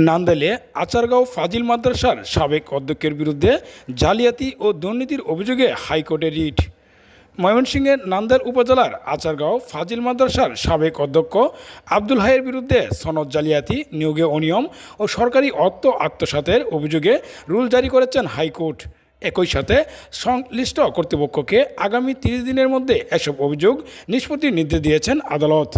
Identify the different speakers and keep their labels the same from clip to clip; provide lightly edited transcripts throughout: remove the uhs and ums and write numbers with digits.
Speaker 1: নান্দাইলে আচারগাঁও ফাজিল মাদ্রাসার সাবেক অধ্যক্ষের বিরুদ্ধে জালিয়াতি ও দুর্নীতির অভিযোগে হাইকোর্টে রিট। ময়মনসিংহের নান্দাইল উপজেলার আচারগাঁও ফাজিল মাদ্রাসার সাবেক অধ্যক্ষ আব্দুল হাইয়ের বিরুদ্ধে সনদ জালিয়াতি, নিয়োগে অনিয়ম ও সরকারি অর্থ আত্মসাতের অভিযোগে রুল জারি করেছেন হাইকোর্ট। একই সাথে সংশ্লিষ্ট কর্তৃপক্ষকে আগামী 30 দিনের মধ্যে এসব অভিযোগ নিষ্পত্তির নির্দেশ দিয়েছেন আদালত।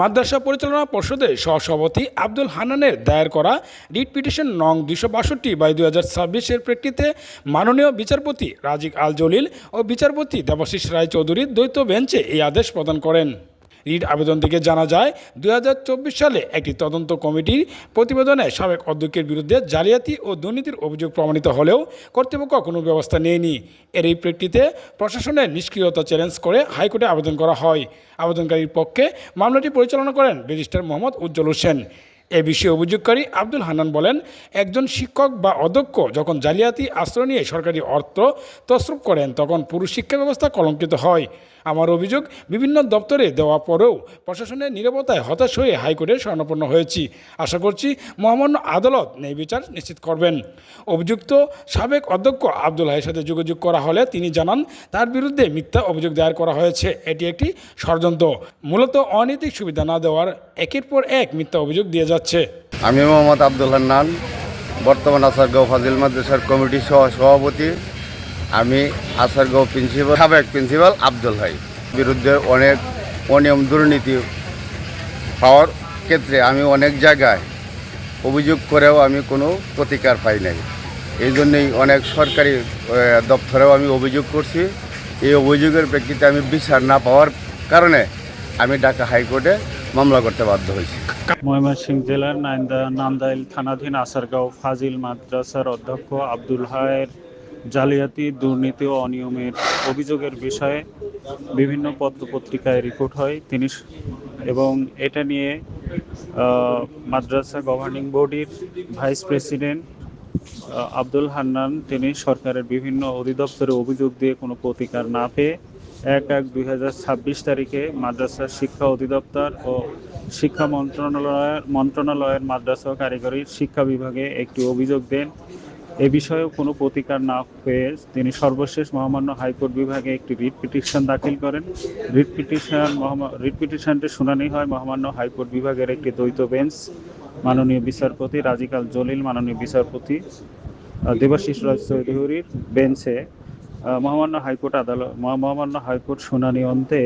Speaker 1: মাদ্রাসা পরিচালনা পর্ষদের সহসভাপতি আব্দুল হান্নানের দায়ের করা রিট পিটিশন নং 262/2026 প্রেক্ষিতে মাননীয় বিচারপতি রাজিক আল জলিল ও বিচারপতি দেবাশিস রায় চৌধুরীর দ্বৈত বেঞ্চে এই আদেশ প্রদান করেন। রিট আবেদন থেকে জানা যায় 2024 সালে একটি তদন্ত কমিটির প্রতিবেদনে সাবেক অধ্যক্ষের বিরুদ্ধে জালিয়াতি ও দুর্নীতির অভিযোগ প্রমাণিত হলেও কর্তৃপক্ষ কোনো ব্যবস্থা নেয়নি। এর এই প্রেক্ষিতে প্রশাসনের নিষ্ক্রিয়তা চ্যালেঞ্জ করে হাইকোর্টে আবেদন করা হয়। আবেদনকারীর পক্ষে মামলাটি পরিচালনা করেন ব্যারিস্টার মোহাম্মদ উজ্জ্বল হোসেন। এ বিষয়ে অভিযোগকারী আব্দুল হান্নান বলেন, একজন শিক্ষক বা অধ্যক্ষ যখন জালিয়াতি আশ্রয় নিয়ে সরকারি অর্থ তছরূপ করেন তখন পুরো শিক্ষা ব্যবস্থা কলঙ্কিত হয়। আমার অভিযোগ বিভিন্ন দপ্তরে দেওয়া পরেও প্রশাসনের নীরবতায় হতাশ হয়ে হাইকোর্টের শরণাপন্ন হয়েছি। আশা করছি মহামান্য আদালত ন্যায় বিচার নিশ্চিত করবেন। অভিযুক্ত সাবেক অধ্যক্ষ আব্দুল হাইয়ের সাথে যোগাযোগ করা হলে তিনি জানান তার বিরুদ্ধে মিথ্যা অভিযোগ দায়ের করা হয়েছে। এটি একটি ষড়যন্ত্র, মূলত অনৈতিক সুবিধা না দেওয়ার একের পর এক মিথ্যা অভিযোগ দিয়ে যাচ্ছে।
Speaker 2: আমি মোহাম্মদ আব্দুল হান্নান, বর্তমান আচারগাঁও ফাজিল মাদ্রাসার কমিটির সভাপতি। আমি আচারগাঁও সাবেক প্রিন্সিপাল আব্দুল হাই বিরুদ্ধে অনেক অনিয়ম দুর্নীতি পাওয়ার ক্ষেত্রে আমি অনেক জায়গায় অভিযোগ করেও আমি কোনো প্রতিকার পাই নাই। এই জন্যই অনেক সরকারি দপ্তরেও আমি অভিযোগ করছি। এই অভিযোগের প্রেক্ষিতে আমি বিচার না পাওয়ার কারণে আমি ঢাকা হাইকোর্টে মামলা করতে বাধ্য হয়েছি।
Speaker 3: ময়মনসিংহ জেলার নান্দাইল থানাধীন আচারগাঁও ফাজিল মাদ্রাসার অধ্যক্ষ আব্দুল হায়ের জালিয়াতি, দুর্নীতি ও অনিয়মের অভিযোগের বিষয়ে বিভিন্ন পত্রপত্রিকায় রিপোর্ট হয় এবং এটা নিয়ে মাদ্রাসা গভর্নিং বডির ভাইস প্রেসিডেন্ট আব্দুল হান্নান তিনি সরকারের বিভিন্ন অধিদপ্তরে অভিযোগ দিয়ে কোনো প্রতিকার না পেয়ে 1/1/2026 তারিখে মাদ্রাসার শিক্ষা অধিদপ্তর ও শিক্ষা মন্ত্রণালয়ের মাদ্রাসা ও কারিগরি শিক্ষা বিভাগে একটি অভিযোগ দেন। এ বিষয়েও কোনো প্রতিকার না পেয়ে তিনি সর্বশেষ মহামান্য হাইকোর্ট বিভাগে একটি রিট পিটিশন দাখিল করেন। রিট পিটিশনটির শুনানি হয় মহামান্য হাইকোর্ট বিভাগের একটি দ্বৈত বেঞ্চ, মাননীয় বিচারপতি রাজিক আল জলিল, মাননীয় বিচারপতি দেবাশিস রায় চৌধুরীর বেঞ্চে। মহামান্য হাইকোর্ট শুনানি অন্তে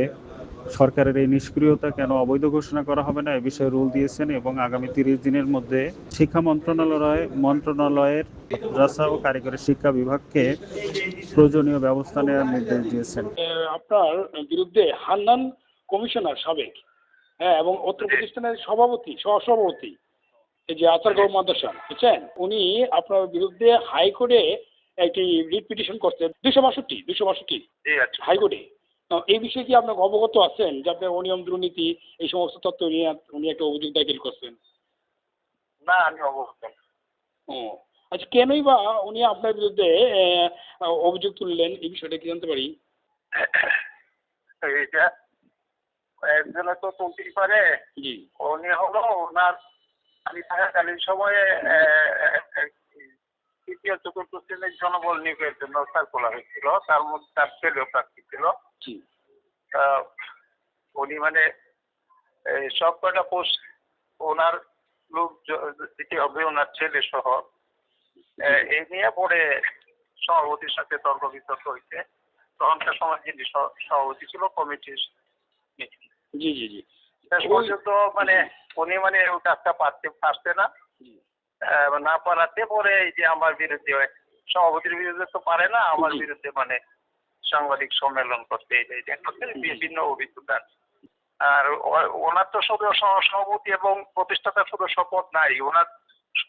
Speaker 3: সরকারের এই নিষ্ক্রিয়তা কেন অবৈধ ঘোষণা করা হবে না এ বিষয়ে রুল দিয়েছেন এবং আগামী 30 দিনের মধ্যে শিক্ষা মন্ত্রণালয়ের মাদ্রাসা ও কারিগরি শিক্ষা বিভাগকে প্রয়োজনীয় ব্যবস্থা নেওয়ার নির্দেশ দিয়েছেন।
Speaker 1: আপনার বিরুদ্ধে হান্নান কমিশনার সাবেক, এবং অত্র প্রতিষ্ঠানের সহসভাপতি এই যে আচারগাঁও মাদ্রাসা, বুঝছেন, উনি আপনার বিরুদ্ধে হাইকোর্টে একটি রিট পিটিশন করছে 262 হাইকোর্টে। এই বিষয়ে কি আপনার অবগত আছেন যে আপনার অনিয়ম দুর্নীতি এই সমস্ত তথ্য নিয়ে উনি একটা অভিযোগ দাখিল করছেন?
Speaker 4: না, আমি অবগত।
Speaker 1: ও আচ্ছা, কেনই বা উনি আপনার বিরুদ্ধে অভিযোগ তুললেন এই বিষয়টা কি জানতে পারি?
Speaker 4: এইটা একজনে তো তুলতেই পারে।
Speaker 1: জি।
Speaker 4: উনি হলো ওনার আমি থাকাকালীন সময়ে তৃতীয় চতুর্থ শ্রেণীর জনবল নিয়োগের জন্য সার্কুলার হয়েছিল, তার মধ্যে তার ছেলেও প্রার্থী ছিল। উনি মানে সব কয়টা পোস্ট ওনার লোক দিতে হবে, ওনার ছেলে সহ। এই নিয়ে পরে সভাপতির সাথে তর্ক বিতর্ক হয়েছে। তখনকার সময় যিনি সভাপতি ছিল কমিটির মিটিং।
Speaker 1: জি জি জি।
Speaker 4: শেষ পর্যন্ত মানে উনি মানে ওই কাজটা পারছে না পারাতে পরে এই যে আমার বিরুদ্ধে সভাপতির বিরুদ্ধে তো পারে না, আমার বিরুদ্ধে মানে সাংবাদিক সম্মেলন করতে বিভিন্ন অভিযোগ। আর ওনার তো সভাপতি এবং প্রতিষ্ঠাতা সদস্য পদ নাই। ওনার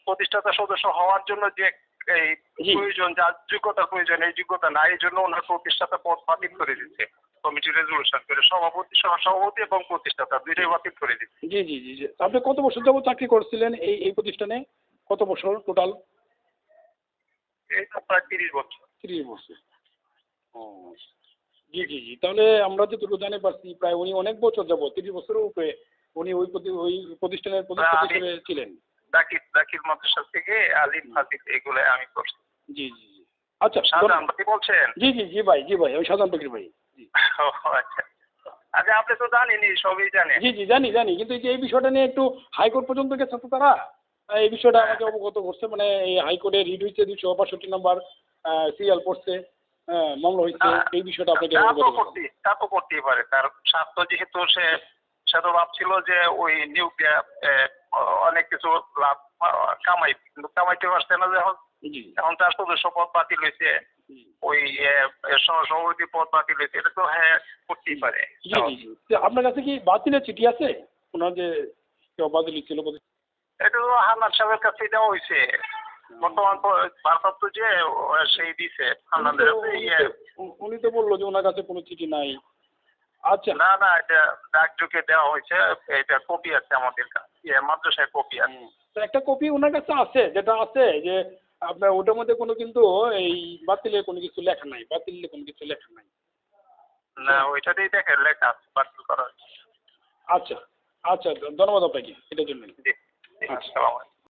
Speaker 4: প্রতিষ্ঠাতা সদস্য হওয়ার জন্য যে এই প্রয়োজন, যার যোগ্যতার প্রয়োজন, এই যোগ্যতা নাই, এই জন্য ওনার প্রতিষ্ঠাতা পদ বাতিল করে দিচ্ছে কমিটি রেজলিউশন করে। সভাপতি এবং প্রতিষ্ঠাতা দুইটাই বাতিল করে দিচ্ছে।
Speaker 1: জি জি জি জি। আপনি কত বছর যাবত চাকরি করছিলেন এই প্রতিষ্ঠানে? কত বছর টোটাল?
Speaker 4: এই তো প্রায় 30 বছর।
Speaker 1: 30 বছর। ও জি জি জি। তাহলে আমরা যতটুকু জানতে পারছি প্রায় উনি অনেক বছর যাবত, 30 বছরের উপরে উনি ওই প্রতিষ্ঠানের প্রতিষ্ঠাতা হিসেবে ছিলেন।
Speaker 4: জাকির মাদ্রাসা থেকে আলিম ফাজিল এগুলো আমি করছি।
Speaker 1: জি জি জি। আচ্ছা
Speaker 4: শাহজাহান ভাই বলছেন?
Speaker 1: জি জি জি ভাই, জি ভাই, আমি শাহজাহান ফকির ভাই। জি
Speaker 4: ও আচ্ছা আচ্ছা, আপনি তো জানেনই, সবই জানেন।
Speaker 1: জি জি, জানি জানি, কিন্তু এই যে এই বিষয়টা নিয়ে একটু হাইকোর্ট পর্যন্ত গেছে তো তারা, এই বিষয়টা আমাকে অবগত করছে, মানে এই হাইকোর্টে রিট হয়েছে 262 নম্বর সিএল পড়ছে, মামলা হয়েছে, এই বিষয়টা আপনাকে অবগত করলাম।
Speaker 4: তা তো করতেই পারে, তার স্বার্থ যেহেতু সে তো ভাবছিল যে ওই নিয়োগটা অনেক কিছু লাভ কামাইবে, কিন্তু কামাইতে পারছে না যখন।
Speaker 1: জি
Speaker 4: এখন তার সদস্য পদ বাতিল হয়েছে,
Speaker 1: জি
Speaker 4: ওই সভাপতি পদ বাতিল হয়েছে, এটা তো হ্যাঁ করতেই পারে।
Speaker 1: জি জি জি। তো আপনার কাছে কি বাতিলের চিঠি আছে ওনার যে কেউ বাতিল ছিল?
Speaker 4: এটা তো হান্নান সাহেবের কাছে দেওয়া হয়েছে, বর্তমান ভারপ্রাপ্ত যে সেই দিছে হান্নানদের
Speaker 1: উনি তো বললো যে ওনার কাছে কোনো চিঠি নাই। আচ্ছা
Speaker 4: না না, এটা ডাকযোগে দেওয়া হয়েছে, এটা কপি আছে আমাদের কাছে, মাদ্রাসায় কপি আছে।
Speaker 1: তো একটা কপি ওনার কাছে আছে, যেটা আছে যে আপনার ওটার মধ্যে কোনো কিন্তু এই বাতিলের কোনো কিছু লেখা নাই, বাতিলের কোনো কিছু লেখা নাই।
Speaker 4: না, ওইটাতেই দেখেন লেখা আছে বাতিল করা হয়েছে।
Speaker 1: আচ্ছা আচ্ছা, ধন্যবাদ আপনাকে এটার জন্য।
Speaker 4: জি,
Speaker 1: আচ্ছা।
Speaker 4: আসসালামু আলাইকুম।